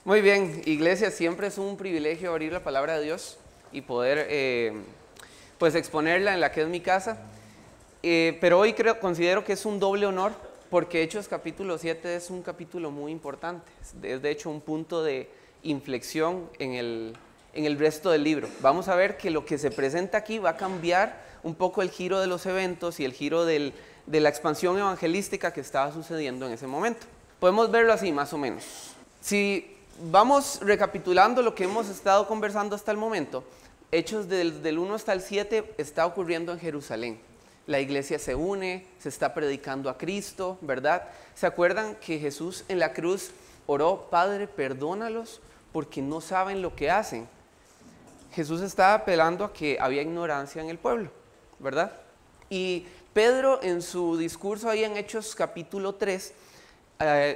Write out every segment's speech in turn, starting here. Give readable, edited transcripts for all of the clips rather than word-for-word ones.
Muy bien, iglesia, siempre es un privilegio abrir la palabra de Dios y poder pues exponerla en la que es mi casa. Pero hoy considero que es un doble honor porque Hechos capítulo 7 es un capítulo muy importante. Es de hecho un punto de inflexión en el resto del libro. Vamos a ver que lo que se presenta aquí va a cambiar un poco el giro de los eventos y el giro de la expansión evangelística que estaba sucediendo en ese momento. Podemos verlo así más o menos. Si vamos recapitulando lo que hemos estado conversando hasta el momento, Hechos del 1 hasta el 7 está ocurriendo en Jerusalén. La iglesia se une, se está predicando a Cristo, ¿verdad? ¿Se acuerdan que Jesús en la cruz oró, Padre, perdónalos porque no saben lo que hacen? Jesús estaba apelando a que había ignorancia en el pueblo, ¿verdad? Y Pedro en su discurso ahí en Hechos capítulo 3,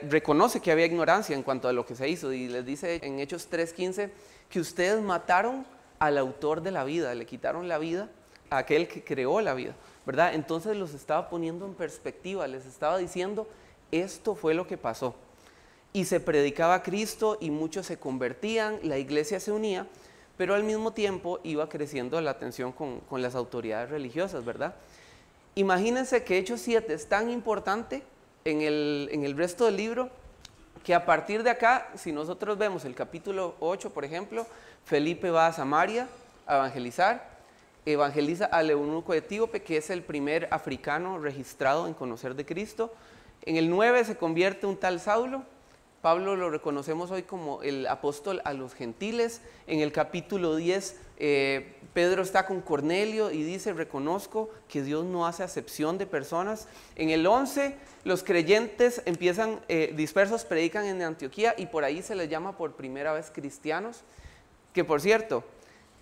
reconoce que había ignorancia en cuanto a lo que se hizo y les dice en Hechos 3:15 que ustedes mataron al autor de la vida, le quitaron la vida a aquel que creó la vida, ¿verdad? Entonces los estaba poniendo en perspectiva, les estaba diciendo, esto fue lo que pasó. Y se predicaba a Cristo y muchos se convertían, la iglesia se unía, pero al mismo tiempo iba creciendo la tensión con las autoridades religiosas, ¿verdad? Imagínense que Hechos 7 es tan importante en el resto del libro que a partir de acá, si nosotros vemos el capítulo 8, por ejemplo, Felipe va a Samaria a evangelizar, evangeliza al eunuco etíope, que es el primer africano registrado en conocer de Cristo. En el 9 se convierte un tal Saulo. Pablo lo reconocemos hoy como el apóstol a los gentiles. En el capítulo 10, Pedro está con Cornelio y dice, reconozco que Dios no hace acepción de personas. En el 11, los creyentes empiezan dispersos, predican en Antioquía y por ahí se les llama por primera vez cristianos. Que por cierto,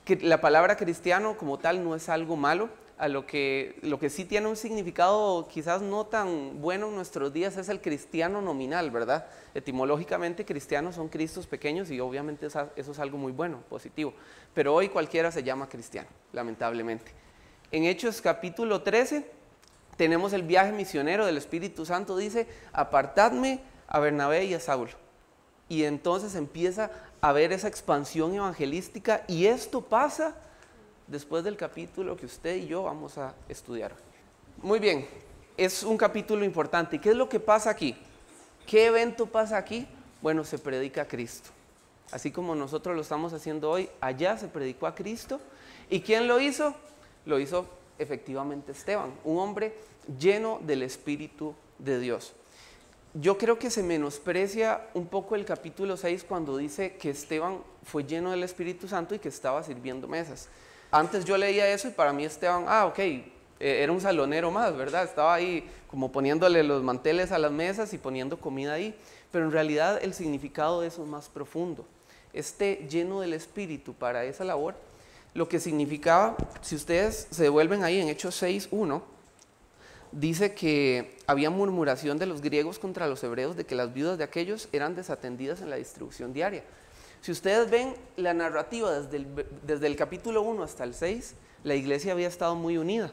que la palabra cristiano como tal no es algo malo. Lo que sí tiene un significado quizás no tan bueno en nuestros días es el cristiano nominal, ¿verdad? Etimológicamente cristianos son cristos pequeños y obviamente eso es algo muy bueno, positivo. Pero hoy cualquiera se llama cristiano, lamentablemente. En Hechos capítulo 13 tenemos el viaje misionero del Espíritu Santo, dice, apartadme a Bernabé y a Saulo. Y entonces empieza a haber esa expansión evangelística y esto pasa después del capítulo que usted y yo vamos a estudiar. Muy bien, es un capítulo importante. ¿Y qué es lo que pasa aquí? ¿Qué evento pasa aquí? Bueno, se predica a Cristo. Así como nosotros lo estamos haciendo hoy, allá se predicó a Cristo. ¿Y quién lo hizo? Lo hizo efectivamente Esteban, un hombre lleno del Espíritu de Dios. Yo creo que se menosprecia un poco el capítulo 6 cuando dice que Esteban fue lleno del Espíritu Santo y que estaba sirviendo mesas. Antes yo leía eso y para mí Esteban, era un salonero más, ¿verdad? Estaba ahí como poniéndole los manteles a las mesas y poniendo comida ahí. Pero en realidad el significado de eso es más profundo. Lleno del Espíritu para esa labor, lo que significaba, si ustedes se devuelven ahí en Hechos 6:1, dice que había murmuración de los griegos contra los hebreos de que las viudas de aquellos eran desatendidas en la distribución diaria. Si ustedes ven la narrativa desde el capítulo 1 hasta el 6, la iglesia había estado muy unida,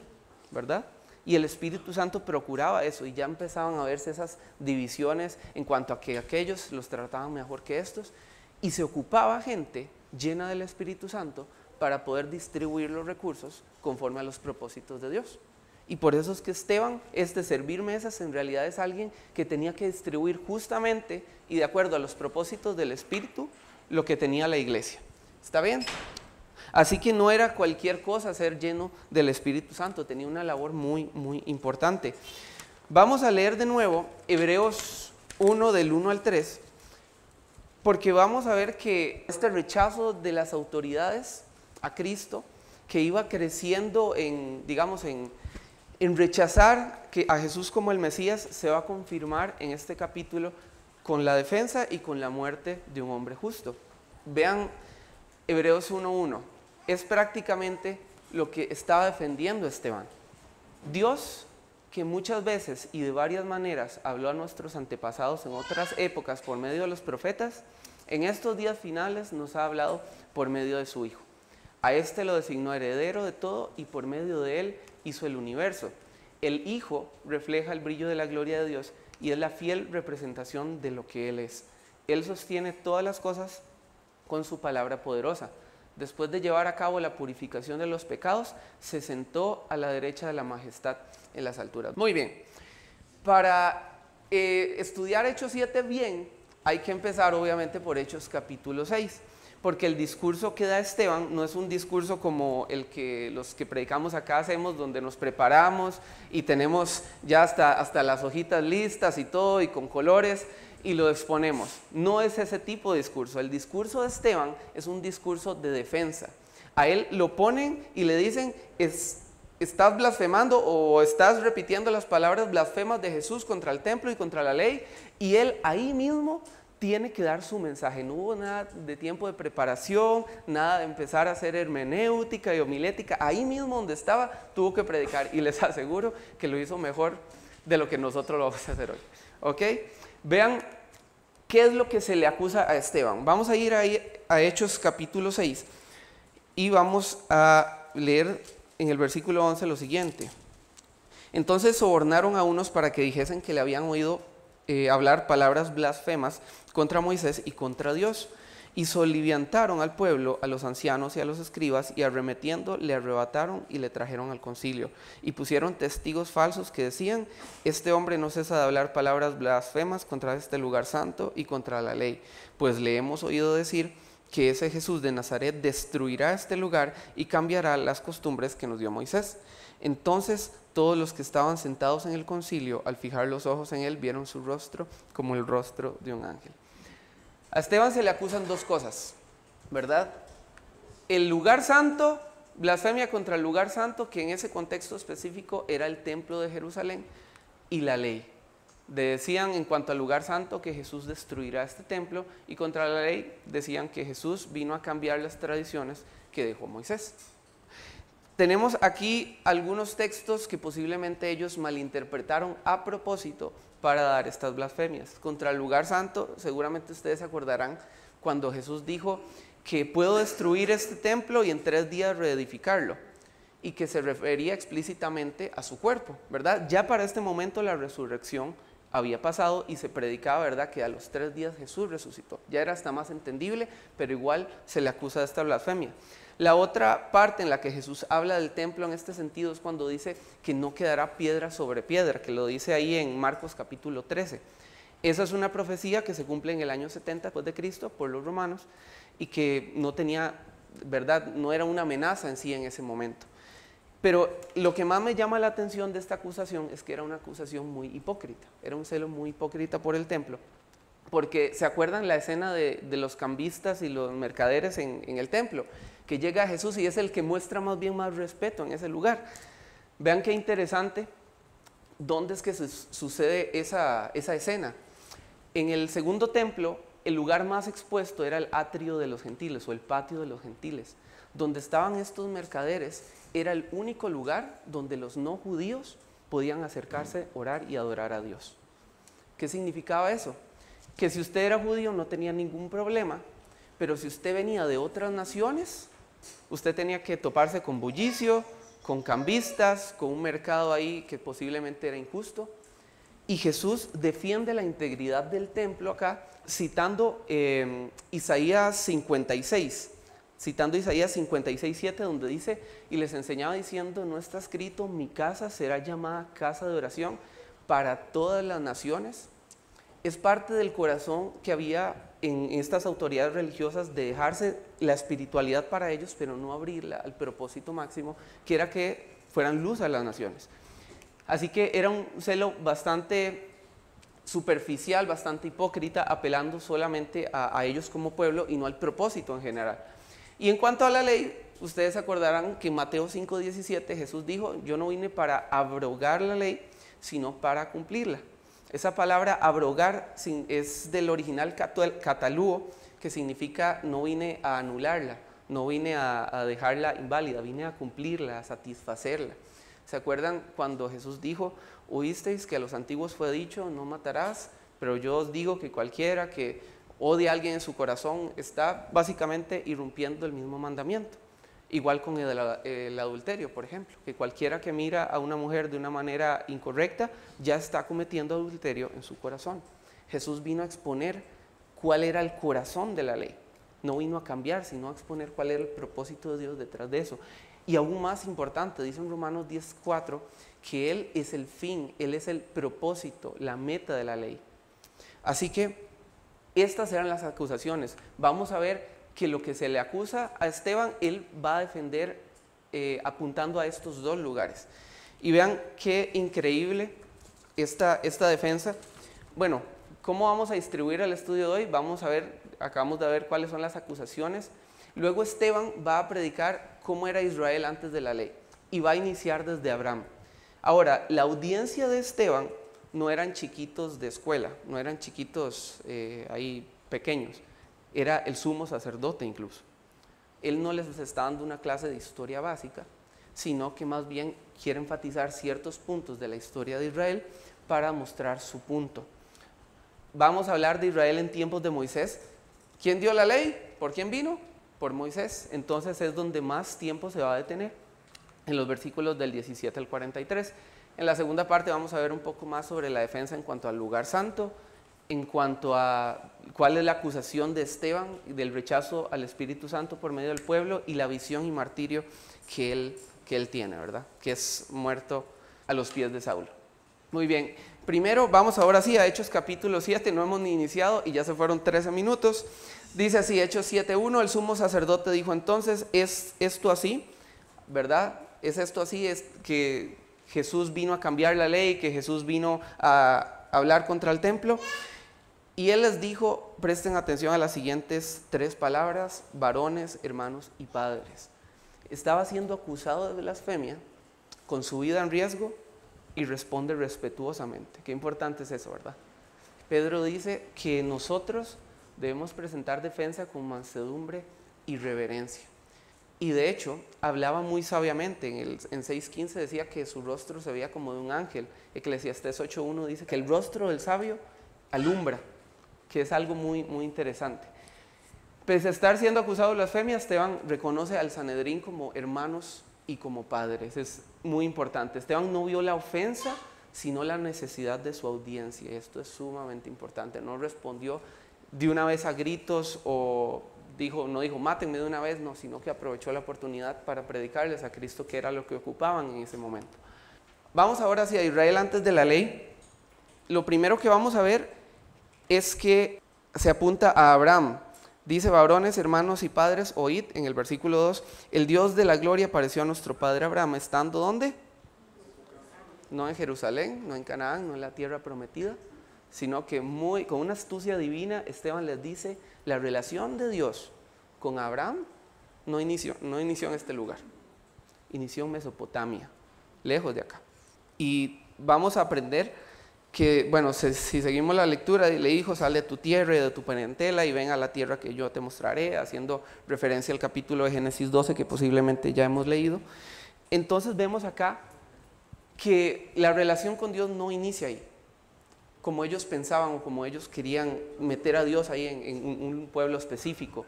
¿verdad? Y el Espíritu Santo procuraba eso y ya empezaban a verse esas divisiones en cuanto a que aquellos los trataban mejor que estos y se ocupaba gente llena del Espíritu Santo para poder distribuir los recursos conforme a los propósitos de Dios. Y por eso es que Esteban, servir mesas, en realidad es alguien que tenía que distribuir justamente y de acuerdo a los propósitos del Espíritu lo que tenía la iglesia. ¿Está bien? Así que no era cualquier cosa ser lleno del Espíritu Santo, tenía una labor muy, muy importante. Vamos a leer de nuevo Hebreos 1 del 1 al 3, porque vamos a ver que este rechazo de las autoridades a Cristo, que iba creciendo en rechazar a Jesús como el Mesías, se va a confirmar en este capítulo con la defensa y con la muerte de un hombre justo. Vean Hebreos 1:1, es prácticamente lo que estaba defendiendo Esteban. Dios, que muchas veces y de varias maneras habló a nuestros antepasados en otras épocas por medio de los profetas, en estos días finales nos ha hablado por medio de su Hijo. A este lo designó heredero de todo y por medio de él hizo el universo. El Hijo refleja el brillo de la gloria de Dios y es la fiel representación de lo que Él es. Él sostiene todas las cosas con su palabra poderosa. Después de llevar a cabo la purificación de los pecados, se sentó a la derecha de la majestad en las alturas. Muy bien, para estudiar Hechos 7 bien, hay que empezar obviamente por Hechos capítulo 6, porque el discurso que da Esteban no es un discurso como el que los que predicamos acá hacemos, donde nos preparamos y tenemos ya hasta las hojitas listas y todo, y con colores, y lo exponemos. No es ese tipo de discurso. El discurso de Esteban es un discurso de defensa. A él lo ponen y le dicen, estás blasfemando o estás repitiendo las palabras blasfemas de Jesús contra el templo y contra la ley, y él ahí mismo tiene que dar su mensaje. No hubo nada de tiempo de preparación, nada de empezar a hacer hermenéutica y homilética. Ahí mismo donde estaba tuvo que predicar, y les aseguro que lo hizo mejor de lo que nosotros lo vamos a hacer hoy. ¿Ok? Vean qué es lo que se le acusa a Esteban. Vamos a ir ahí a Hechos capítulo 6 y vamos a leer en el versículo 11 lo siguiente. Entonces sobornaron a unos para que dijesen que le habían oído hablar palabras blasfemas contra Moisés y contra Dios, y soliviantaron al pueblo, a los ancianos y a los escribas, y arremetiendo le arrebataron y le trajeron al concilio, y pusieron testigos falsos que decían, este hombre no cesa de hablar palabras blasfemas contra este lugar santo y contra la ley, pues le hemos oído decir que ese Jesús de Nazaret destruirá este lugar y cambiará las costumbres que nos dio Moisés. Entonces todos los que estaban sentados en el concilio, al fijar los ojos en él, vieron su rostro como el rostro de un ángel. A Esteban se le acusan dos cosas, ¿verdad? El lugar santo, blasfemia contra el lugar santo, que en ese contexto específico era el templo de Jerusalén, y la ley. Decían en cuanto al lugar santo que Jesús destruirá este templo, y contra la ley decían que Jesús vino a cambiar las tradiciones que dejó Moisés. Tenemos aquí algunos textos que posiblemente ellos malinterpretaron a propósito para dar estas blasfemias. Contra el lugar santo, seguramente ustedes se acordarán cuando Jesús dijo que puedo destruir este templo y en 3 días reedificarlo, y que se refería explícitamente a su cuerpo, ¿verdad? Ya para este momento la resurrección había pasado y se predicaba, ¿verdad?, que a los 3 días Jesús resucitó. Ya era hasta más entendible, pero igual se le acusa de esta blasfemia. La otra parte en la que Jesús habla del templo en este sentido es cuando dice que no quedará piedra sobre piedra, que lo dice ahí en Marcos capítulo 13. Esa es una profecía que se cumple en el año 70 después de Cristo por los romanos, y que no tenía, ¿verdad?, no era una amenaza en sí en ese momento. Pero lo que más me llama la atención de esta acusación es que era una acusación muy hipócrita, era un celo muy hipócrita por el templo, porque ¿se acuerdan la escena de los cambistas y los mercaderes en el templo? Que llega Jesús y es el que muestra más bien más respeto en ese lugar. Vean qué interesante, ¿dónde es que sucede esa escena? En el segundo templo, el lugar más expuesto era el atrio de los gentiles o el patio de los gentiles. Donde estaban estos mercaderes era el único lugar donde los no judíos podían acercarse, orar y adorar a Dios. ¿Qué significaba eso? Que si usted era judío no tenía ningún problema, pero si usted venía de otras naciones, usted tenía que toparse con bullicio, con cambistas, con un mercado ahí que posiblemente era injusto. Y Jesús defiende la integridad del templo acá, citando Isaías 56, citando Isaías 56:7, donde dice, y les enseñaba diciendo, no está escrito, mi casa será llamada casa de oración para todas las naciones. Es parte del corazón que había en estas autoridades religiosas de dejarse la espiritualidad para ellos, pero no abrirla al propósito máximo, que era que fueran luz a las naciones. Así que era un celo bastante superficial, bastante hipócrita, apelando solamente a ellos como pueblo y no al propósito en general. Y en cuanto a la ley, ustedes se acordarán que en Mateo 5:17 Jesús dijo, yo no vine para abrogar la ley, sino para cumplirla. Esa palabra abrogar es del original cataluo, que significa no vine a anularla, no vine a dejarla inválida, vine a cumplirla, a satisfacerla. ¿Se acuerdan cuando Jesús dijo, oísteis que a los antiguos fue dicho, no matarás, pero yo os digo que cualquiera que odie a alguien en su corazón está básicamente irrumpiendo el mismo mandamiento? Igual con el adulterio, por ejemplo, que cualquiera que mira a una mujer de una manera incorrecta ya está cometiendo adulterio en su corazón. Jesús vino a exponer cuál era el corazón de la ley. No vino a cambiar, sino a exponer cuál era el propósito de Dios detrás de eso. Y aún más importante, dice en Romanos 10:4, que Él es el fin, Él es el propósito, la meta de la ley. Así que estas eran las acusaciones. Vamos a ver que lo que se le acusa a Esteban, él va a defender apuntando a estos dos lugares. Y vean qué increíble esta defensa. Bueno, ¿cómo vamos a distribuir el estudio de hoy? Vamos a ver, acabamos de ver cuáles son las acusaciones. Luego Esteban va a predicar cómo era Israel antes de la ley y va a iniciar desde Abraham. Ahora, la audiencia de Esteban no eran chiquitos de escuela, no eran chiquitos ahí pequeños, era el sumo sacerdote incluso. Él no les está dando una clase de historia básica, sino que más bien quiere enfatizar ciertos puntos de la historia de Israel para mostrar su punto. Vamos a hablar de Israel en tiempos de Moisés. ¿Quién dio la ley? ¿Por quién vino? Por Moisés. Entonces es donde más tiempo se va a detener, en los versículos del 17 al 43. En la segunda parte vamos a ver un poco más sobre la defensa en cuanto al lugar santo, en cuanto a cuál es la acusación de Esteban del rechazo al Espíritu Santo por medio del pueblo y la visión y martirio que él tiene, ¿verdad? Que es muerto a los pies de Saulo. Muy bien, primero vamos ahora sí a Hechos capítulo 7, no hemos ni iniciado y ya se fueron 13 minutos. Dice así, Hechos 7:1, el sumo sacerdote dijo entonces, ¿es esto así? ¿Verdad? ¿Es esto así? Es que Jesús vino a cambiar la ley, que Jesús vino a hablar contra el templo. Y él les dijo, presten atención a las siguientes 3 palabras, varones, hermanos y padres. Estaba siendo acusado de blasfemia, con su vida en riesgo, y responde respetuosamente. Qué importante es eso, ¿verdad? Pedro dice que nosotros debemos presentar defensa con mansedumbre y reverencia. Y de hecho, hablaba muy sabiamente. En 6:15 decía que su rostro se veía como de un ángel. Eclesiastés 8:1 dice que el rostro del sabio alumbra, que es algo muy, muy interesante. Pese a estar siendo acusado de blasfemia, Esteban reconoce al Sanedrín como hermanos y como padres. Es muy importante. Esteban no vio la ofensa, sino la necesidad de su audiencia. Esto es sumamente importante. No respondió de una vez a gritos o no dijo mátenme de una vez, no, sino que aprovechó la oportunidad para predicarles a Cristo, que era lo que ocupaban en ese momento. Vamos ahora hacia Israel antes de la ley. Lo primero que vamos a ver es que se apunta a Abraham. Dice, varones, hermanos y padres, oíd, en el versículo 2, el Dios de la gloria apareció a nuestro padre Abraham, ¿estando dónde? No en Jerusalén, no en Canaán, no en la tierra prometida, sino que con una astucia divina, Esteban les dice, la relación de Dios con Abraham no inició en este lugar, inició en Mesopotamia, lejos de acá. Y vamos a aprender que, bueno, si seguimos la lectura, le dijo, sal de tu tierra y de tu parentela y ven a la tierra que yo te mostraré, haciendo referencia al capítulo de Génesis 12 que posiblemente ya hemos leído. Entonces vemos acá que la relación con Dios no inicia ahí, como ellos pensaban o como ellos querían meter a Dios ahí en un pueblo específico.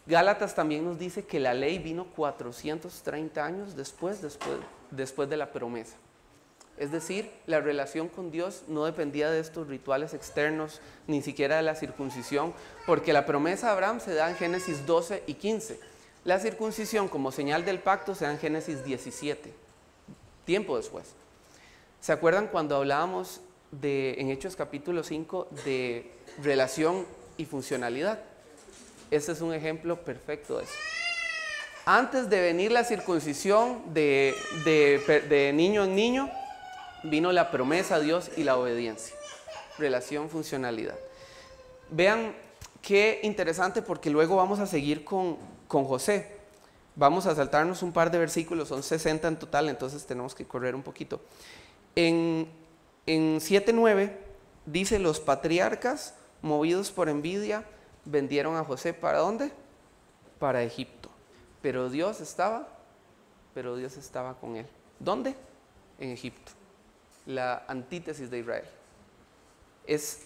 Gálatas también nos dice que la ley vino 430 años después de la promesa. Es decir, la relación con Dios no dependía de estos rituales externos, ni siquiera de la circuncisión, porque la promesa de Abraham se da en Génesis 12 y 15. La circuncisión como señal del pacto se da en Génesis 17, tiempo después. ¿Se acuerdan cuando hablábamos en Hechos capítulo 5 de relación y funcionalidad? Este es un ejemplo perfecto de eso. Antes de venir la circuncisión de niño en niño, vino la promesa a Dios y la obediencia. Relación, funcionalidad. Vean qué interesante, porque luego vamos a seguir con José. Vamos a saltarnos un par de versículos, son 60 en total, entonces tenemos que correr un poquito. En 7:9 dice, los patriarcas, movidos por envidia, vendieron a José, ¿para dónde? Para Egipto. Pero Dios estaba con él. ¿Dónde? En Egipto. La antítesis de Israel. Es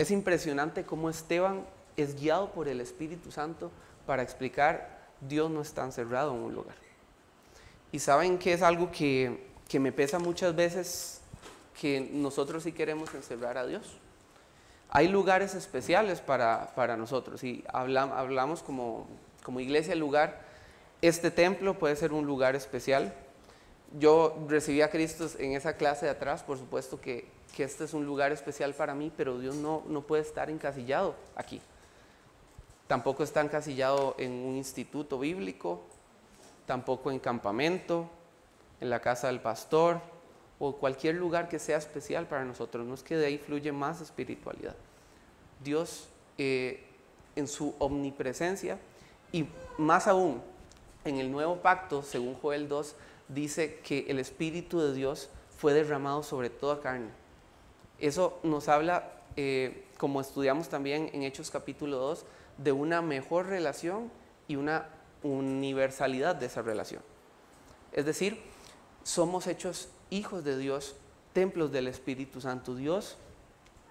impresionante cómo Esteban es guiado por el Espíritu Santo para explicar, Dios no está encerrado en un lugar. Y saben que es algo que me pesa muchas veces, que nosotros sí queremos encerrar a Dios. Hay lugares especiales para nosotros y hablamos como iglesia lugar. Este templo puede ser un lugar especial. Yo recibí a Cristo en esa clase de atrás, por supuesto que este es un lugar especial para mí, pero Dios no puede estar encasillado aquí. Tampoco está encasillado en un instituto bíblico, tampoco en campamento, en la casa del pastor o cualquier lugar que sea especial para nosotros. No es que de ahí fluye más espiritualidad. Dios en su omnipresencia y más aún en el nuevo pacto, según Joel 2, dice que el Espíritu de Dios fue derramado sobre toda carne. Eso nos habla, como estudiamos también en Hechos capítulo 2, de una mejor relación y una universalidad de esa relación. Es decir, somos hechos hijos de Dios, templos del Espíritu Santo. Dios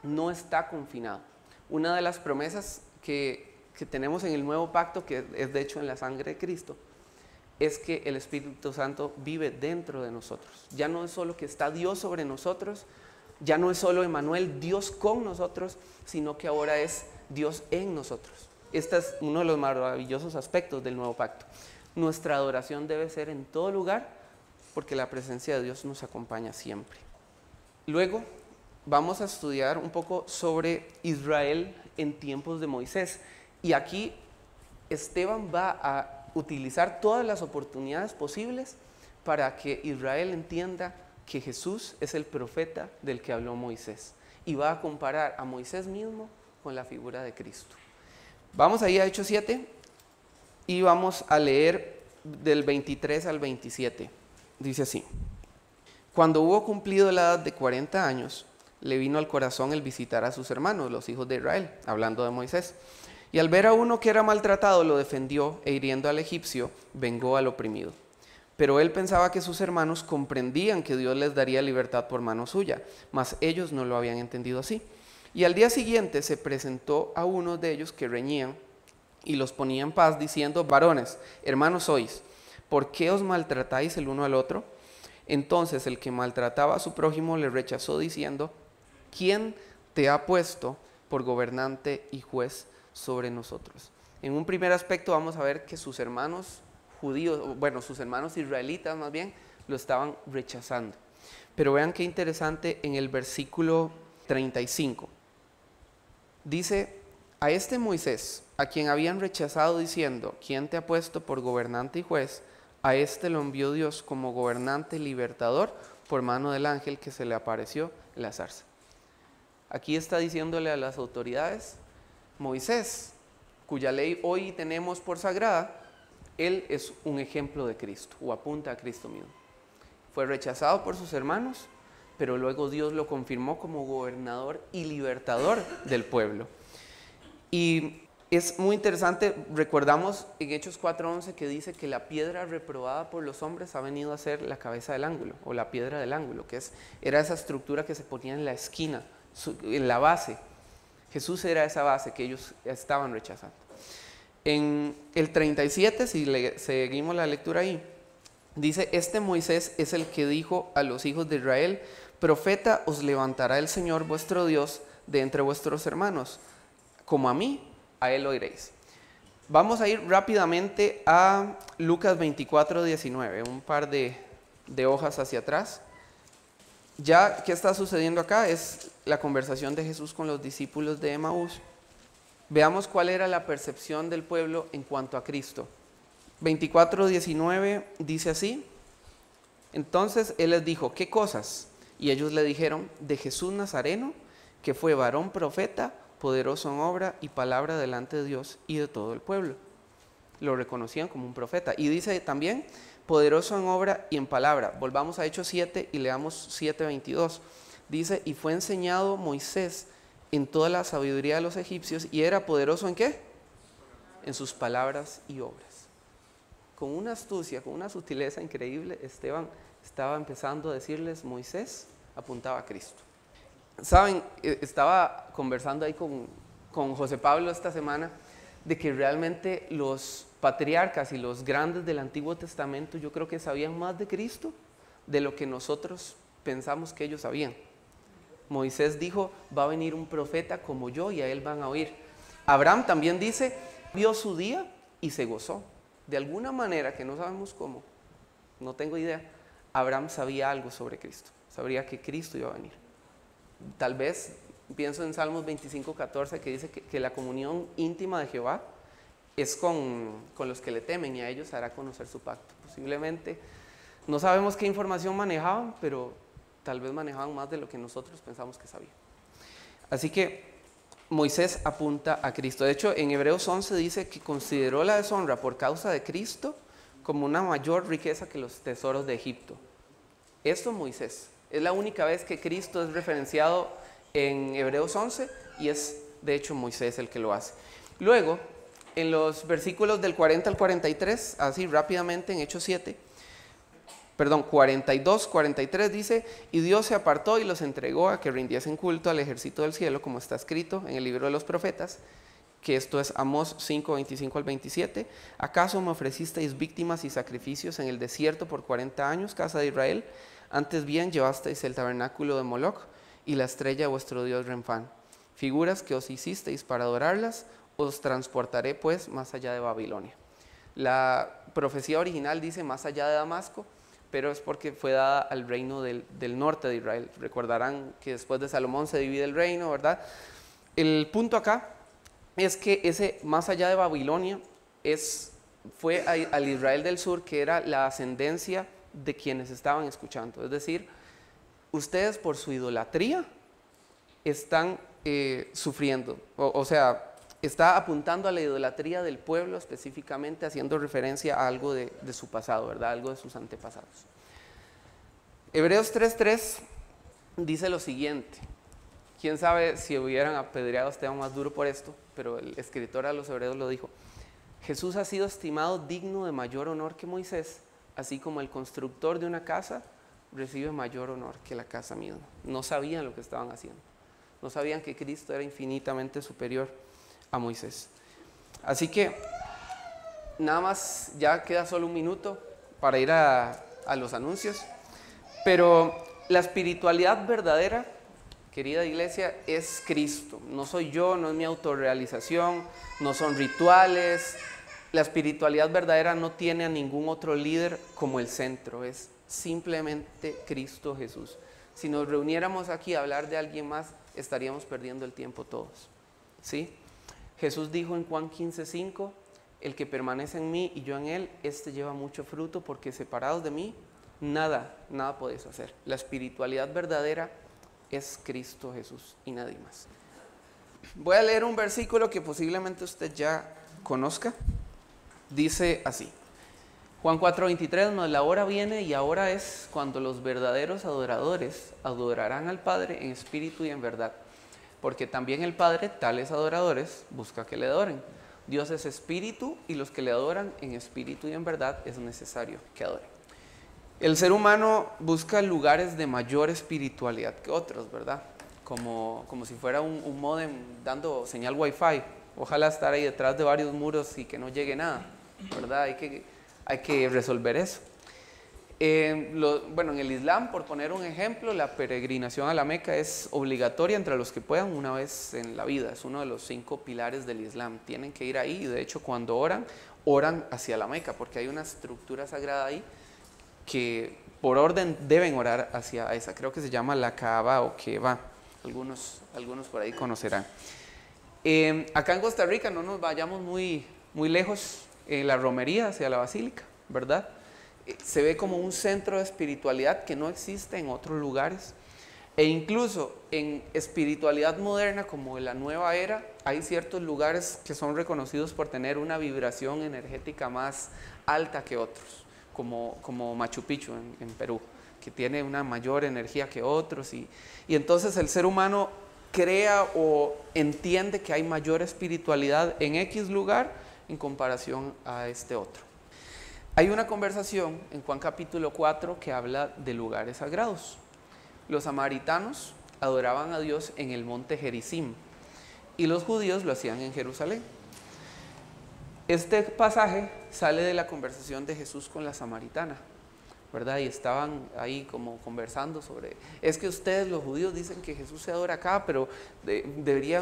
no está confinado. Una de las promesas que tenemos en el nuevo pacto, que es de hecho en la sangre de Cristo, es que el Espíritu Santo vive dentro de nosotros. Ya no es solo que está Dios sobre nosotros, ya no es solo Emmanuel, Dios con nosotros, sino que ahora es Dios en nosotros. Este es uno de los maravillosos aspectos del nuevo pacto. Nuestra adoración debe ser en todo lugar porque la presencia de Dios nos acompaña siempre. Luego vamos a estudiar un poco sobre Israel en tiempos de Moisés. Y aquí Esteban va a utilizar todas las oportunidades posibles para que Israel entienda que Jesús es el profeta del que habló Moisés. Y va a comparar a Moisés mismo con la figura de Cristo. Vamos ahí a Hechos 7 y vamos a leer del 23 al 27. Dice así: Cuando hubo cumplido la edad de 40 años, le vino al corazón el visitar a sus hermanos, los hijos de Israel, hablando de Moisés. Y al ver a uno que era maltratado, lo defendió e hiriendo al egipcio, vengó al oprimido. Pero él pensaba que sus hermanos comprendían que Dios les daría libertad por mano suya, mas ellos no lo habían entendido así. Y al día siguiente se presentó a uno de ellos que reñían y los ponía en paz, diciendo: varones, hermanos sois, ¿por qué os maltratáis el uno al otro? Entonces el que maltrataba a su prójimo le rechazó, diciendo: ¿quién te ha puesto por gobernante y juez sobre nosotros? En un primer aspecto vamos a ver que sus hermanos judíos, bueno, sus hermanos israelitas más bien, lo estaban rechazando. Pero vean qué interesante en el versículo 35. Dice: a este Moisés, a quien habían rechazado diciendo: ¿quién te ha puesto por gobernante y juez? A este lo envió Dios como gobernante y libertador por mano del ángel que se le apareció en la zarza. Aquí está diciéndole a las autoridades: Moisés, cuya ley hoy tenemos por sagrada, él es un ejemplo de Cristo, o apunta a Cristo mismo. Fue rechazado por sus hermanos, pero luego Dios lo confirmó como gobernador y libertador del pueblo. Y es muy interesante, recordamos en Hechos 4:11 que dice que la piedra reprobada por los hombres ha venido a ser la cabeza del ángulo, o la piedra del ángulo, que era esa estructura que se ponía en la esquina, en la base. Jesús era esa base que ellos estaban rechazando. En el 37, si seguimos la lectura ahí, dice: este Moisés es el que dijo a los hijos de Israel: profeta os levantará el Señor vuestro Dios de entre vuestros hermanos, como a mí, a él oiréis. Vamos a ir rápidamente a Lucas 24:19, un par de hojas hacia atrás. Ya, ¿qué está sucediendo acá? Es la conversación de Jesús con los discípulos de Emaús. Veamos cuál era la percepción del pueblo en cuanto a Cristo. 24:19 dice así: entonces él les dijo: ¿qué cosas? Y ellos le dijeron: de Jesús Nazareno, que fue varón profeta, poderoso en obra y palabra delante de Dios y de todo el pueblo. Lo reconocían como un profeta. Y dice también: poderoso en obra y en palabra. Volvamos a Hechos 7 y leamos 7:22. Dice: y fue enseñado Moisés en toda la sabiduría de los egipcios, y era poderoso ¿en qué? En sus palabras y obras. Con una astucia, con una sutileza increíble, Esteban estaba empezando a decirles: Moisés apuntaba a Cristo. Saben, estaba conversando ahí con José Pablo esta semana de que realmente los patriarcas y los grandes del Antiguo Testamento, yo creo que sabían más de Cristo de lo que nosotros pensamos que ellos sabían. Moisés dijo, va a venir un profeta como yo y a él van a oír. Abraham también dice, vio su día y se gozó. De alguna manera, que no sabemos cómo, no tengo idea, Abraham sabía algo sobre Cristo, sabría que Cristo iba a venir. Tal vez, pienso en Salmos 25:14, que dice que la comunión íntima de Jehová es con los que le temen y a ellos hará conocer su pacto. Posiblemente, no sabemos qué información manejaban, pero tal vez manejaban más de lo que nosotros pensamos que sabían. Así que Moisés apunta a Cristo. De hecho, en Hebreos 11 dice que consideró la deshonra por causa de Cristo como una mayor riqueza que los tesoros de Egipto. Esto Moisés. Es la única vez que Cristo es referenciado en Hebreos 11 y es de hecho Moisés el que lo hace. Luego, en los versículos del 40 al 43, así rápidamente en Hechos 42, 43 dice, y Dios se apartó y los entregó a que rindiesen culto al ejército del cielo, como está escrito en el libro de los profetas, que esto es Amós 5, 25 al 27. ¿Acaso me ofrecisteis víctimas y sacrificios en el desierto por 40 años, casa de Israel? Antes bien llevasteis el tabernáculo de Moloc y la estrella de vuestro dios Renfán, figuras que os hicisteis para adorarlas. Os transportaré pues más allá de Babilonia. La profecía original dice más allá de Damasco, pero es porque fue dada al reino del norte de Israel. Recordarán que después de Salomón se divide el reino, ¿verdad? El punto acá es que ese más allá de Babilonia fue al Israel del sur, que era la ascendencia de quienes estaban escuchando. Es decir, ustedes por su idolatría están sufriendo, o sea, está apuntando a la idolatría del pueblo, específicamente haciendo referencia a algo de su pasado, ¿verdad? Algo de sus antepasados. Hebreos 3:3 dice lo siguiente. Quién sabe si hubieran apedreado a Esteban más duro por esto, pero el escritor a los hebreos lo dijo. Jesús ha sido estimado digno de mayor honor que Moisés, así como el constructor de una casa recibe mayor honor que la casa misma. No sabían lo que estaban haciendo. No sabían que Cristo era infinitamente superior a Moisés. Así que nada más, ya queda solo un minuto para ir a los anuncios, pero la espiritualidad verdadera, querida iglesia, es Cristo. No soy yo, no es mi autorrealización, no son rituales. La espiritualidad verdadera no tiene a ningún otro líder como el centro, es simplemente Cristo Jesús. Si nos reuniéramos aquí a hablar de alguien más, estaríamos perdiendo el tiempo todos, ¿sí? Jesús dijo en Juan 15:5, el que permanece en mí y yo en él, este lleva mucho fruto, porque separados de mí, nada podéis hacer. La espiritualidad verdadera es Cristo Jesús y nadie más. Voy a leer un versículo que posiblemente usted ya conozca. Dice así, Juan 4:23, mas la hora viene y ahora es cuando los verdaderos adoradores adorarán al Padre en espíritu y en verdad. Porque también el Padre, tales adoradores, busca que le adoren. Dios es espíritu y los que le adoran en espíritu y en verdad es necesario que adoren. El ser humano busca lugares de mayor espiritualidad que otros, ¿verdad? Como si fuera un módem dando señal wifi. Ojalá estar ahí detrás de varios muros y que no llegue nada, ¿verdad? Hay que resolver eso. Bueno, en el Islam, por poner un ejemplo, la peregrinación a la Meca es obligatoria entre los que puedan una vez en la vida. Es uno de los 5 pilares del Islam. Tienen que ir ahí y de hecho cuando oran hacia la Meca, porque hay una estructura sagrada ahí que por orden deben orar hacia esa. Creo que se llama la Kaaba o Keba. Algunos por ahí conocerán. Acá en Costa Rica no nos vayamos muy lejos, la romería hacia la basílica, ¿verdad? Se ve como un centro de espiritualidad que no existe en otros lugares. E incluso en espiritualidad moderna, como en la nueva era, hay ciertos lugares que son reconocidos por tener una vibración energética más alta que otros, como Machu Picchu en Perú, que tiene una mayor energía que otros. Y entonces el ser humano crea o entiende que hay mayor espiritualidad en X lugar en comparación a este otro. Hay una conversación en Juan capítulo 4 que habla de lugares sagrados. Los samaritanos adoraban a Dios en el monte Gerizim y los judíos lo hacían en Jerusalén. Este pasaje sale de la conversación de Jesús con la samaritana, ¿verdad? Y estaban ahí como conversando sobre, es que ustedes los judíos dicen que Jesús se adora acá, pero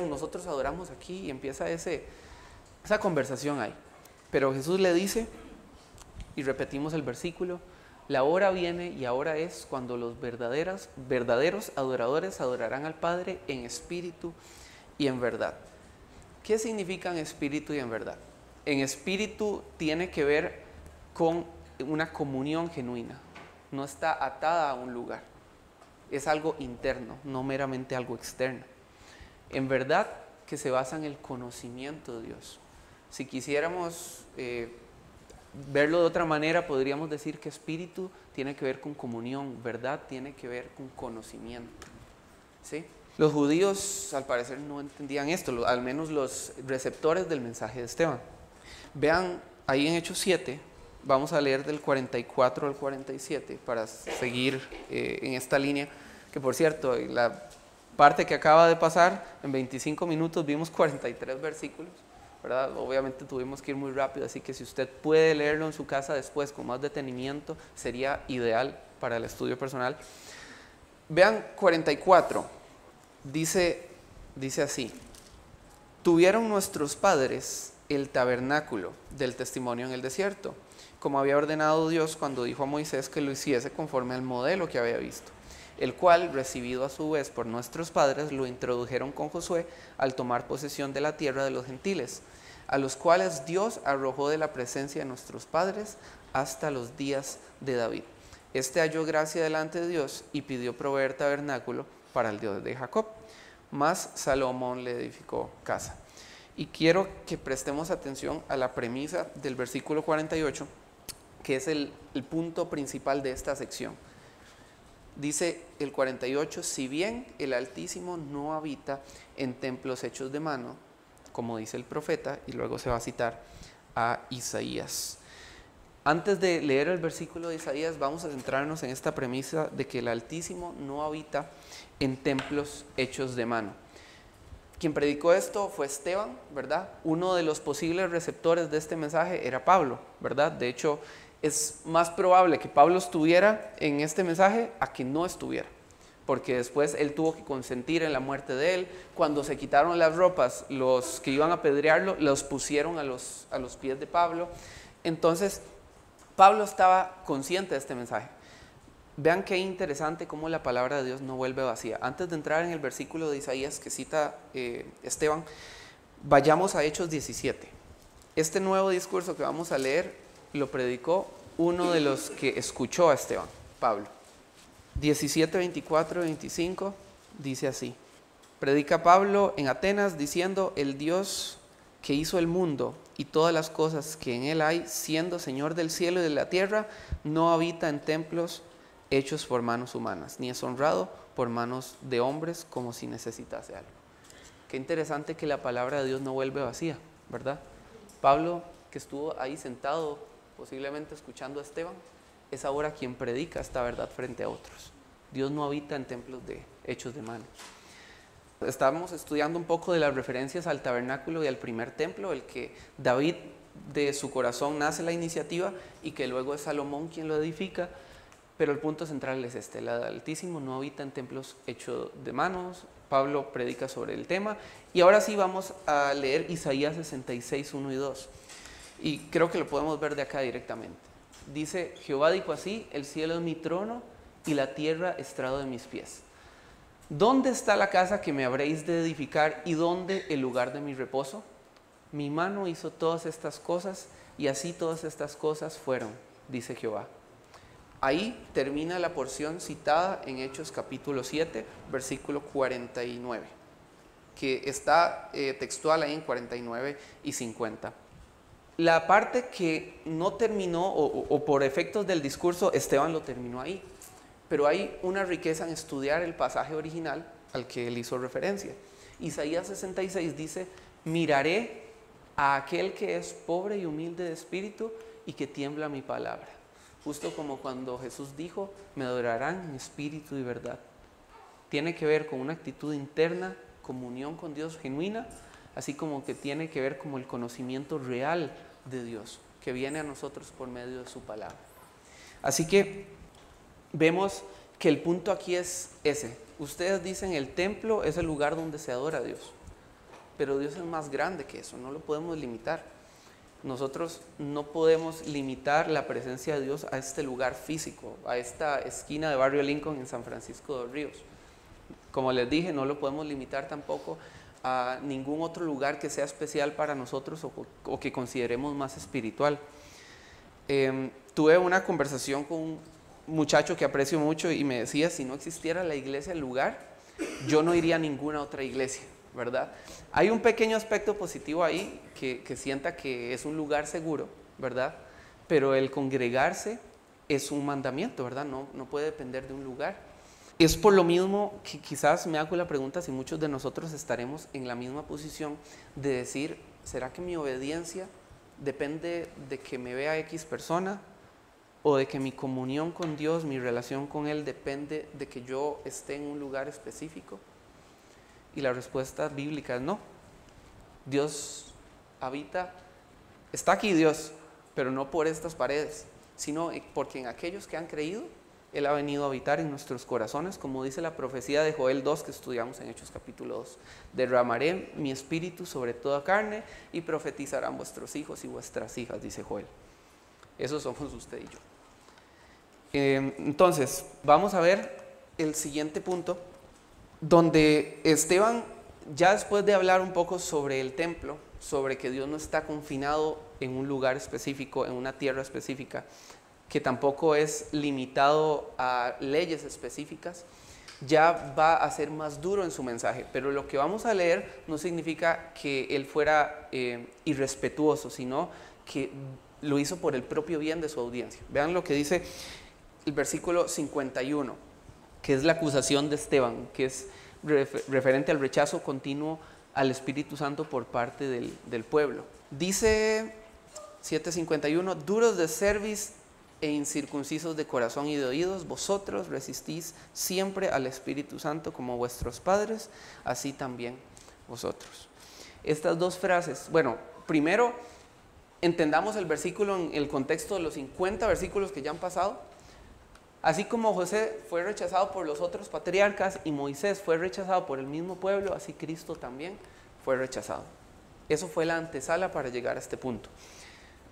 nosotros adoramos aquí, y empieza esa conversación ahí. Pero Jesús le dice, y repetimos el versículo, la hora viene y ahora es cuando los verdaderos adoradores adorarán al Padre en espíritu y en verdad. ¿Qué significan espíritu y en verdad? En espíritu tiene que ver con una comunión genuina, no está atada a un lugar, es algo interno, no meramente algo externo. En verdad, que se basa en el conocimiento de Dios. Si quisiéramos verlo de otra manera, podríamos decir que espíritu tiene que ver con comunión, verdad tiene que ver con conocimiento, ¿sí? Los judíos al parecer no entendían esto, al menos los receptores del mensaje de Esteban. Vean ahí en Hechos 7, vamos a leer del 44 al 47 para seguir en esta línea, que por cierto, la parte que acaba de pasar, en 25 minutos vimos 43 versículos, ¿verdad? Obviamente tuvimos que ir muy rápido, así que si usted puede leerlo en su casa después con más detenimiento, sería ideal para el estudio personal. Vean 44, dice así: tuvieron nuestros padres el tabernáculo del testimonio en el desierto, como había ordenado Dios cuando dijo a Moisés que lo hiciese conforme al modelo que había visto, el cual, recibido a su vez por nuestros padres, lo introdujeron con Josué al tomar posesión de la tierra de los gentiles, a los cuales Dios arrojó de la presencia de nuestros padres hasta los días de David. Este halló gracia delante de Dios y pidió proveer tabernáculo para el Dios de Jacob, mas Salomón le edificó casa. Y quiero que prestemos atención a la premisa del versículo 48, que es el punto principal de esta sección. Dice el 48, si bien el Altísimo no habita en templos hechos de mano, como dice el profeta, y luego se va a citar a Isaías. Antes de leer el versículo de Isaías, vamos a centrarnos en esta premisa de que el Altísimo no habita en templos hechos de mano. Quien predicó esto fue Esteban, ¿verdad? Uno de los posibles receptores de este mensaje era Pablo, ¿verdad? De hecho, es más probable que Pablo estuviera en este mensaje a que no estuviera, porque después él tuvo que consentir en la muerte de él. Cuando se quitaron las ropas, los que iban a apedrearlo, los pusieron a los pies de Pablo. Entonces, Pablo estaba consciente de este mensaje. Vean qué interesante cómo la palabra de Dios no vuelve vacía. Antes de entrar en el versículo de Isaías que cita Esteban, vayamos a Hechos 17. Este nuevo discurso que vamos a leer lo predicó uno de los que escuchó a Esteban, Pablo. 17, 24 y 25 dice así: predica Pablo en Atenas diciendo, el Dios que hizo el mundo y todas las cosas que en él hay, siendo Señor del cielo y de la tierra, no habita en templos hechos por manos humanas, ni es honrado por manos de hombres como si necesitase algo. Qué interesante que la palabra de Dios no vuelve vacía, ¿verdad? Pablo, que estuvo ahí sentado, posiblemente escuchando a Esteban, es ahora quien predica esta verdad frente a otros. Dios no habita en templos hechos de mano. Estábamos estudiando un poco de las referencias al tabernáculo y al primer templo, el que David de su corazón nace la iniciativa y que luego es Salomón quien lo edifica. Pero el punto central es este: el Altísimo no habita en templos hechos de manos. Pablo predica sobre el tema. Y ahora sí vamos a leer Isaías 66, 1 y 2. Y creo que lo podemos ver de acá directamente. Dice, Jehová dijo así, el cielo es mi trono y la tierra estrado de mis pies. ¿Dónde está la casa que me habréis de edificar y dónde el lugar de mi reposo? Mi mano hizo todas estas cosas y así todas estas cosas fueron, dice Jehová. Ahí termina la porción citada en Hechos capítulo 7, versículo 49, que está textual ahí en 49 y 50. La parte que no terminó, o por efectos del discurso, Esteban lo terminó ahí, pero hay una riqueza en estudiar el pasaje original al que él hizo referencia. Isaías 66 dice, miraré a aquel que es pobre y humilde de espíritu y que tiembla mi palabra. Justo como cuando Jesús dijo, me adorarán en espíritu y verdad. Tiene que ver con una actitud interna, comunión con Dios genuina, así como que tiene que ver con el conocimiento real de Dios, que viene a nosotros por medio de su palabra. Así que vemos que el punto aquí es ese. Ustedes dicen el templo es el lugar donde se adora a Dios, pero Dios es más grande que eso, no lo podemos limitar. Nosotros no podemos limitar la presencia de Dios a este lugar físico, a esta esquina de Barrio Lincoln en San Francisco de los Ríos. Como les dije, no lo podemos limitar tampoco a ningún otro lugar que sea especial para nosotros o que consideremos más espiritual. Tuve una conversación con un muchacho que aprecio mucho y me decía, si no existiera la iglesia, el lugar, yo no iría a ninguna otra iglesia, ¿verdad? Hay un pequeño aspecto positivo ahí que sienta que es un lugar seguro, ¿verdad? Pero el congregarse es un mandamiento, ¿verdad? No puede depender de un lugar. Es por lo mismo que quizás me hago la pregunta si muchos de nosotros estaremos en la misma posición de decir, ¿será que mi obediencia depende de que me vea X persona? ¿O de que mi comunión con Dios, mi relación con Él depende de que yo esté en un lugar específico? Y la respuesta bíblica es no. Dios está aquí Dios, pero no por estas paredes, sino porque en aquellos que han creído, Él ha venido a habitar en nuestros corazones, como dice la profecía de Joel 2 que estudiamos en Hechos capítulo 2. Derramaré mi espíritu sobre toda carne y profetizarán vuestros hijos y vuestras hijas, dice Joel. Esos somos usted y yo. Entonces, vamos a ver el siguiente punto, donde Esteban, ya después de hablar un poco sobre el templo, sobre que Dios no está confinado en un lugar específico, en una tierra específica, que tampoco es limitado a leyes específicas, ya va a ser más duro en su mensaje. Pero lo que vamos a leer no significa que él fuera irrespetuoso, sino que lo hizo por el propio bien de su audiencia. Vean lo que dice el versículo 51, que es la acusación de Esteban, que es referente al rechazo continuo al Espíritu Santo por parte del pueblo. Dice 7:51, duros de cerviz e incircuncisos de corazón y de oídos, vosotros resistís siempre al Espíritu Santo como vuestros padres, así también vosotros. Estas dos frases, bueno, primero entendamos el versículo en el contexto de los 50 versículos que ya han pasado. Así como José fue rechazado por los otros patriarcas y Moisés fue rechazado por el mismo pueblo, así Cristo también fue rechazado. Eso fue la antesala para llegar a este punto.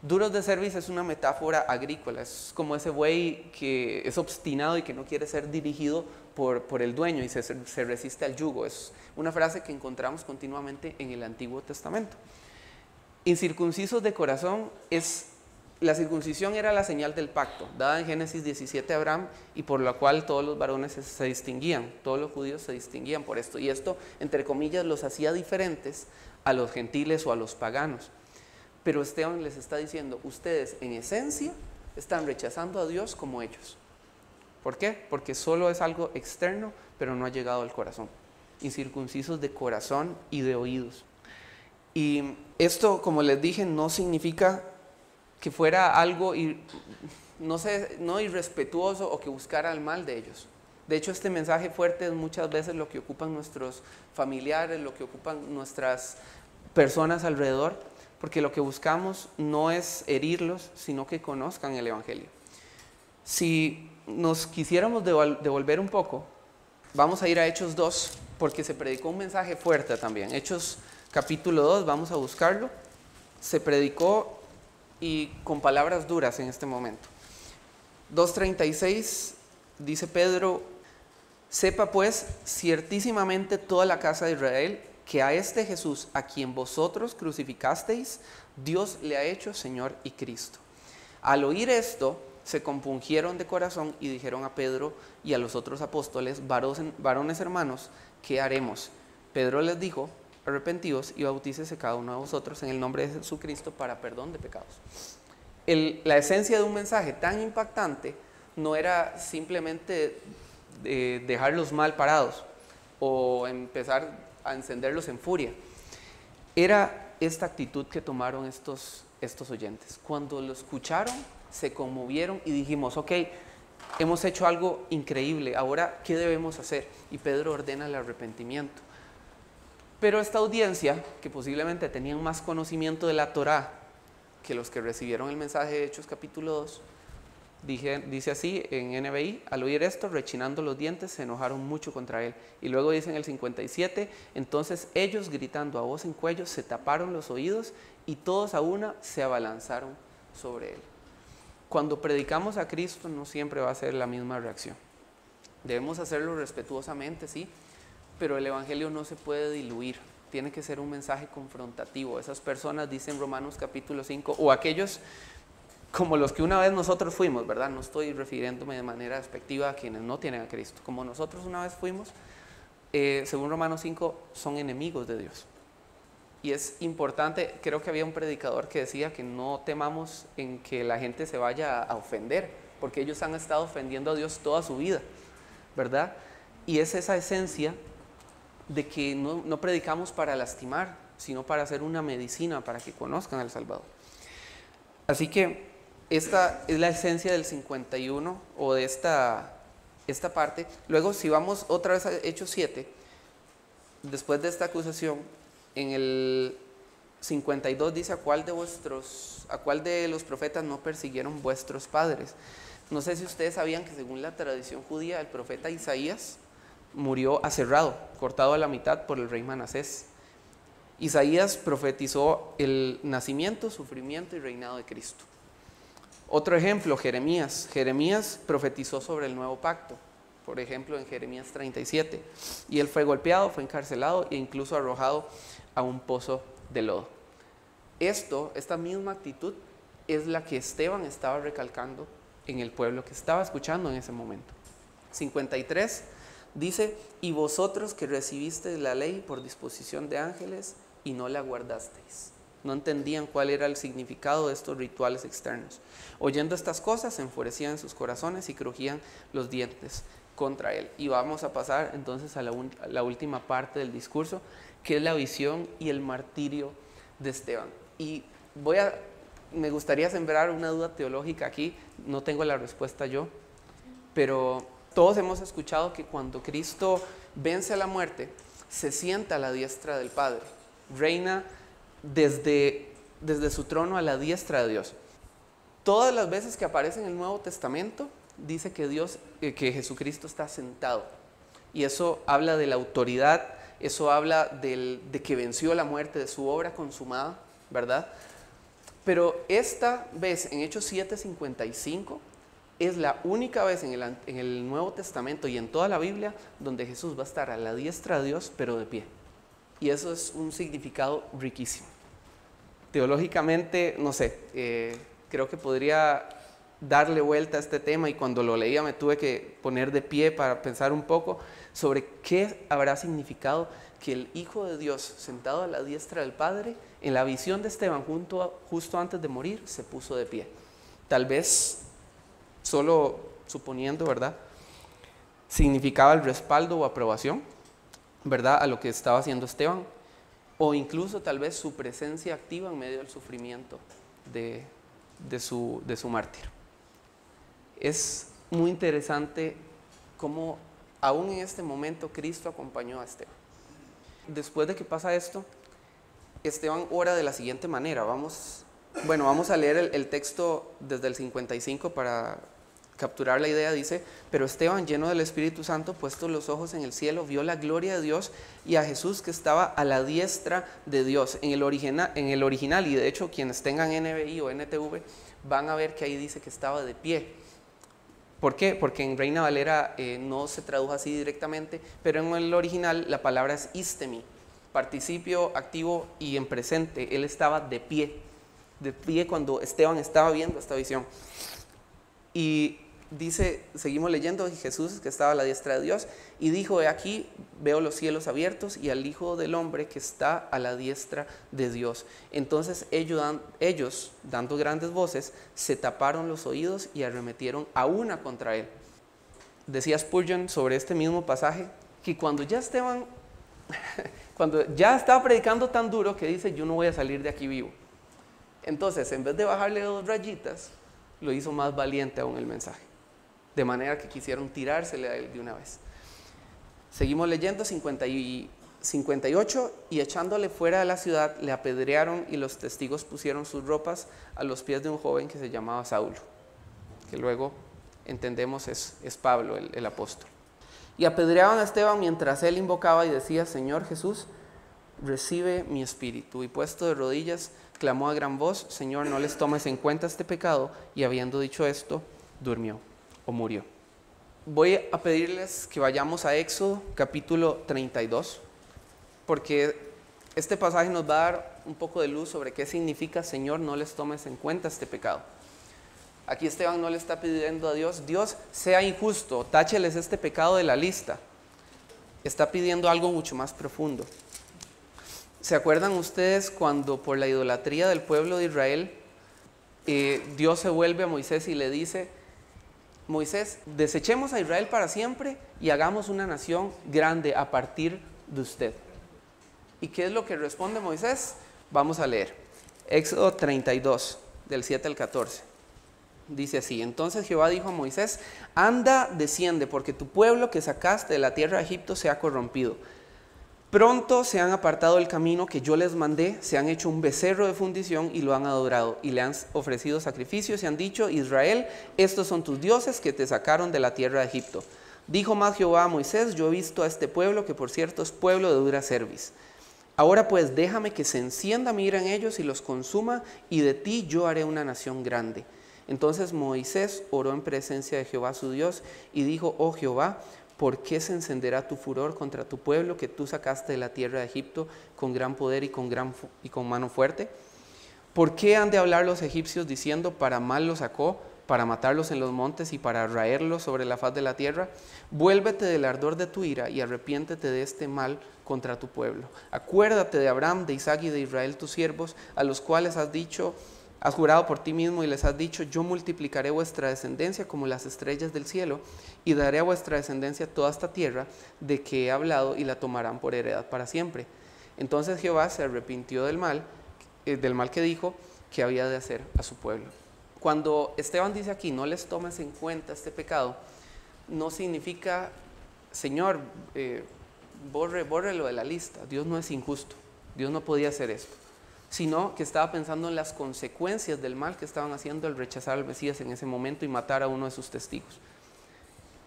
Duros de cerviz es una metáfora agrícola, es como ese buey que es obstinado y que no quiere ser dirigido por el dueño y se resiste al yugo. Es una frase que encontramos continuamente en el Antiguo Testamento. Incircuncisos de corazón la circuncisión era la señal del pacto, dada en Génesis 17 a Abraham, y por la cual todos los varones se distinguían, todos los judíos se distinguían por esto. Y esto, entre comillas, los hacía diferentes a los gentiles o a los paganos. Pero Esteban les está diciendo, ustedes en esencia están rechazando a Dios como ellos. ¿Por qué? Porque solo es algo externo, pero no ha llegado al corazón. Incircuncisos de corazón y de oídos. Y esto, como les dije, no significa que fuera algo, no irrespetuoso o que buscara el mal de ellos. De hecho, este mensaje fuerte es muchas veces lo que ocupan nuestros familiares, lo que ocupan nuestras personas alrededor, porque lo que buscamos no es herirlos, sino que conozcan el Evangelio. Si nos quisiéramos devolver un poco, vamos a ir a Hechos 2, porque se predicó un mensaje fuerte también. Hechos capítulo 2, vamos a buscarlo. Se predicó y con palabras duras en este momento. 2:36 dice Pedro, sepa pues ciertísimamente toda la casa de Israel que a este Jesús a quien vosotros crucificasteis, Dios le ha hecho Señor y Cristo. Al oír esto, se compungieron de corazón y dijeron a Pedro y a los otros apóstoles, varones hermanos, ¿qué haremos? Pedro les dijo, arrepentíos y bautícese cada uno de vosotros en el nombre de Jesucristo para perdón de pecados. La esencia de un mensaje tan impactante no era simplemente dejarlos mal parados o empezar a encenderlos en furia. Era esta actitud que tomaron estos oyentes. Cuando lo escucharon, se conmovieron y dijimos, ok, hemos hecho algo increíble, ahora ¿qué debemos hacer? Y Pedro ordena el arrepentimiento. Pero esta audiencia, que posiblemente tenían más conocimiento de la Torá que los que recibieron el mensaje de Hechos capítulo 2, Dice así en NBI: al oír esto, rechinando los dientes, se enojaron mucho contra él. Y luego dice en el 57: entonces ellos, gritando a voz en cuello, se taparon los oídos y todos a una se abalanzaron sobre él. Cuando predicamos a Cristo no siempre va a ser la misma reacción. Debemos hacerlo respetuosamente, sí, pero el evangelio no se puede diluir. Tiene que ser un mensaje confrontativo. Esas personas, dicen Romanos capítulo 5, o aquellos como los que una vez nosotros fuimos, ¿verdad? No estoy refiriéndome de manera despectiva a quienes no tienen a Cristo. Como nosotros una vez fuimos, según Romanos 5, son enemigos de Dios. Y es importante, creo que había un predicador que decía que no temamos en que la gente se vaya a ofender, porque ellos han estado ofendiendo a Dios toda su vida, ¿verdad? Y es esa esencia de que no predicamos para lastimar, sino para hacer una medicina, para que conozcan al Salvador. Así que esta es la esencia del 51 o de esta parte. Luego, si vamos otra vez a Hechos 7, después de esta acusación, en el 52 dice: ¿a cuál de los profetas no persiguieron vuestros padres? No sé si ustedes sabían que según la tradición judía, el profeta Isaías murió aserrado, cortado a la mitad por el rey Manasés. Isaías profetizó el nacimiento, sufrimiento y reinado de Cristo. Otro ejemplo, Jeremías. Jeremías profetizó sobre el nuevo pacto, por ejemplo en Jeremías 37. Y él fue golpeado, fue encarcelado e incluso arrojado a un pozo de lodo. Esta misma actitud es la que Esteban estaba recalcando en el pueblo que estaba escuchando en ese momento. 53 dice: y vosotros que recibisteis la ley por disposición de ángeles y no la guardasteis. No entendían cuál era el significado de estos rituales externos. Oyendo estas cosas, se enfurecían en sus corazones y crujían los dientes contra él. Y vamos a pasar entonces a la última parte del discurso, que es la visión y el martirio de Esteban. Y me gustaría sembrar una duda teológica aquí, no tengo la respuesta yo, pero todos hemos escuchado que cuando Cristo vence a la muerte, se sienta a la diestra del Padre, reina desde su trono a la diestra de Dios. Todas las veces que aparece en el Nuevo Testamento, dice que Jesucristo está sentado. Y eso habla de la autoridad, eso habla de que venció la muerte, de su obra consumada, ¿verdad? Pero esta vez, en Hechos 7:55, es la única vez en el Nuevo Testamento y en toda la Biblia donde Jesús va a estar a la diestra de Dios, pero de pie. Y eso es un significado riquísimo. Teológicamente, no sé, creo que podría darle vuelta a este tema, y cuando lo leía me tuve que poner de pie para pensar un poco sobre qué habrá significado que el Hijo de Dios, sentado a la diestra del Padre, en la visión de Esteban justo antes de morir, se puso de pie. Tal vez, solo suponiendo, ¿verdad?, significaba el respaldo o aprobación, ¿verdad?, a lo que estaba haciendo Esteban, o incluso tal vez su presencia activa en medio del sufrimiento de su mártir. Es muy interesante cómo aún en este momento Cristo acompañó a Esteban. Después de que pasa esto, Esteban ora de la siguiente manera. Vamos a leer el texto desde el 55 para capturar la idea. Dice: pero Esteban, lleno del Espíritu Santo, puestos los ojos en el cielo, vio la gloria de Dios y a Jesús que estaba a la diestra de Dios. En el original, y de hecho quienes tengan NBI o NTV van a ver que ahí dice que estaba de pie. ¿Por qué? Porque en Reina Valera no se tradujo así directamente, pero en el original la palabra es istemi, participio activo y en presente. Él estaba de pie cuando Esteban estaba viendo esta visión. Y dice, seguimos leyendo: y Jesús que estaba a la diestra de Dios, y dijo: he aquí, veo los cielos abiertos y al Hijo del Hombre que está a la diestra de Dios. Entonces ellos, dando grandes voces, se taparon los oídos y arremetieron a una contra él. Decía Spurgeon sobre este mismo pasaje que cuando ya estaba predicando tan duro, que dice: yo no voy a salir de aquí vivo. Entonces, en vez de bajarle 2 rayitas, lo hizo más valiente aún el mensaje, de manera que quisieron tirársele a él de una vez. Seguimos leyendo, 58, y echándole fuera de la ciudad, le apedrearon, y los testigos pusieron sus ropas a los pies de un joven que se llamaba Saulo. que luego entendemos es Pablo, el apóstol. Y apedreaban a Esteban mientras él invocaba y decía: Señor Jesús, recibe mi espíritu. Y puesto de rodillas, clamó a gran voz: Señor, no les tomes en cuenta este pecado. Y habiendo dicho esto, durmió o murió. Voy a pedirles que vayamos a Éxodo capítulo 32, porque este pasaje nos va a dar un poco de luz sobre qué significa: Señor, no les tomes en cuenta este pecado. Aquí Esteban no le está pidiendo a Dios: Dios, sea injusto, tácheles este pecado de la lista. Está pidiendo algo mucho más profundo. ¿Se acuerdan ustedes cuando por la idolatría del pueblo de Israel, Dios se vuelve a Moisés y le dice: Moisés, desechemos a Israel para siempre y hagamos una nación grande a partir de usted? ¿Y qué es lo que responde Moisés? Vamos a leer. Éxodo 32, del 7 al 14. Dice así: Entonces Jehová dijo a Moisés: Anda, desciende, porque tu pueblo que sacaste de la tierra de Egipto se ha corrompido. Pronto se han apartado del camino que yo les mandé, se han hecho un becerro de fundición y lo han adorado, y le han ofrecido sacrificios y han dicho: Israel, estos son tus dioses que te sacaron de la tierra de Egipto. Dijo más Jehová a Moisés: Yo he visto a este pueblo, que por cierto es pueblo de dura cerviz. Ahora pues déjame que se encienda mi ira en ellos y los consuma, y de ti yo haré una nación grande. Entonces Moisés oró en presencia de Jehová su Dios y dijo: Oh Jehová, ¿por qué se encenderá tu furor contra tu pueblo que tú sacaste de la tierra de Egipto con gran poder y con mano fuerte? ¿Por qué han de hablar los egipcios diciendo: para mal los sacó, para matarlos en los montes y para raerlos sobre la faz de la tierra? Vuélvete del ardor de tu ira y arrepiéntete de este mal contra tu pueblo. Acuérdate de Abraham, de Isaac y de Israel tus siervos, a los cuales has jurado por ti mismo y les has dicho: yo multiplicaré vuestra descendencia como las estrellas del cielo, y daré a vuestra descendencia toda esta tierra de que he hablado, y la tomarán por heredad para siempre. Entonces Jehová se arrepintió del mal que dijo que había de hacer a su pueblo. Cuando Esteban dice aquí: no les tomes en cuenta este pecado, no significa: Señor, bórrelo de la lista. Dios no es injusto, Dios no podía hacer esto, sino que estaba pensando en las consecuencias del mal que estaban haciendo al rechazar al Mesías en ese momento y matar a uno de sus testigos.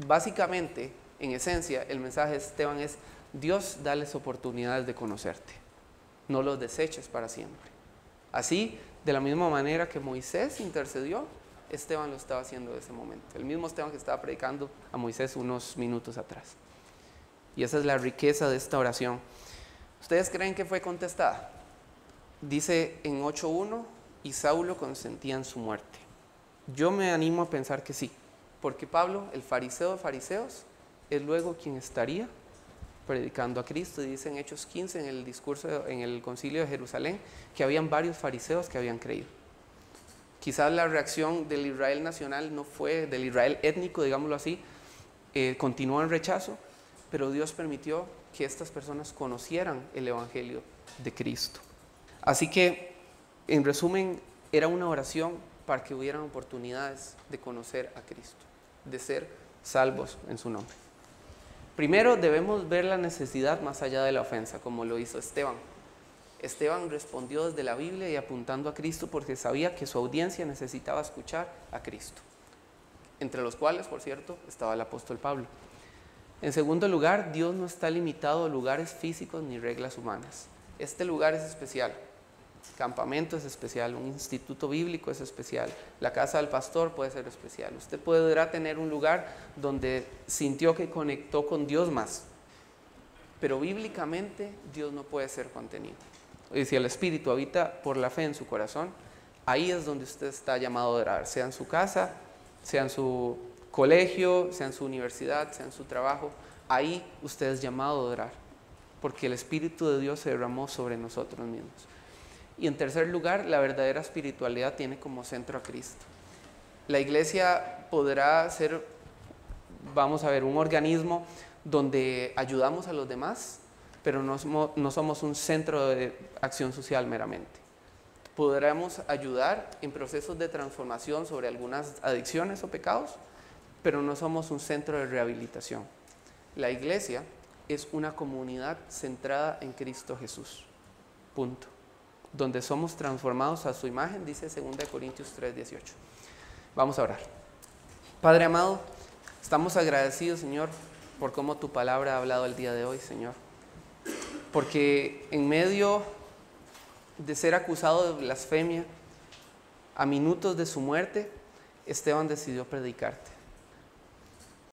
Básicamente, en esencia, el mensaje de Esteban es: Dios, dales oportunidades de conocerte, no los deseches para siempre. Así, de la misma manera que Moisés intercedió, Esteban lo estaba haciendo en ese momento. El mismo Esteban que estaba predicando a Moisés unos minutos atrás. Y esa es la riqueza de esta oración. ¿Ustedes creen que fue contestada? Dice en 8:1: y Saulo consentía en su muerte. Yo me animo a pensar que sí, porque Pablo, el fariseo de fariseos, es luego quien estaría predicando a Cristo. Y dice en Hechos 15, en el discurso, en el concilio de Jerusalén, que habían varios fariseos que habían creído. Quizás la reacción del Israel nacional no fue, del Israel étnico, digámoslo así, continuó en rechazo, pero Dios permitió que estas personas conocieran el evangelio de Cristo. Así que, en resumen, era una oración para que hubieran oportunidades de conocer a Cristo, de ser salvos en su nombre. Primero, debemos ver la necesidad más allá de la ofensa, como lo hizo Esteban. Esteban respondió desde la Biblia y apuntando a Cristo, porque sabía que su audiencia necesitaba escuchar a Cristo, entre los cuales, por cierto, estaba el apóstol Pablo. En segundo lugar, Dios no está limitado a lugares físicos ni reglas humanas. Este lugar es especial. Campamento es especial, un instituto bíblico es especial, la casa del pastor puede ser especial. Usted podrá tener un lugar donde sintió que conectó con Dios más, pero bíblicamente Dios no puede ser contenido. Y si el Espíritu habita por la fe en su corazón, ahí es donde usted está llamado a orar, sea en su casa, sea en su colegio, sea en su universidad, sea en su trabajo. Ahí usted es llamado a orar, porque el Espíritu de Dios se derramó sobre nosotros mismos. Y en tercer lugar, la verdadera espiritualidad tiene como centro a Cristo. La iglesia podrá ser, vamos a ver, un organismo donde ayudamos a los demás, pero no somos un centro de acción social meramente. Podremos ayudar en procesos de transformación sobre algunas adicciones o pecados, pero no somos un centro de rehabilitación. La iglesia es una comunidad centrada en Cristo Jesús. Punto. Donde somos transformados a su imagen, dice 2 Corintios 3:18. Vamos a orar. Padre amado, estamos agradecidos, Señor, por cómo tu palabra ha hablado el día de hoy, Señor. Porque en medio de ser acusado de blasfemia, a minutos de su muerte, Esteban decidió predicarte.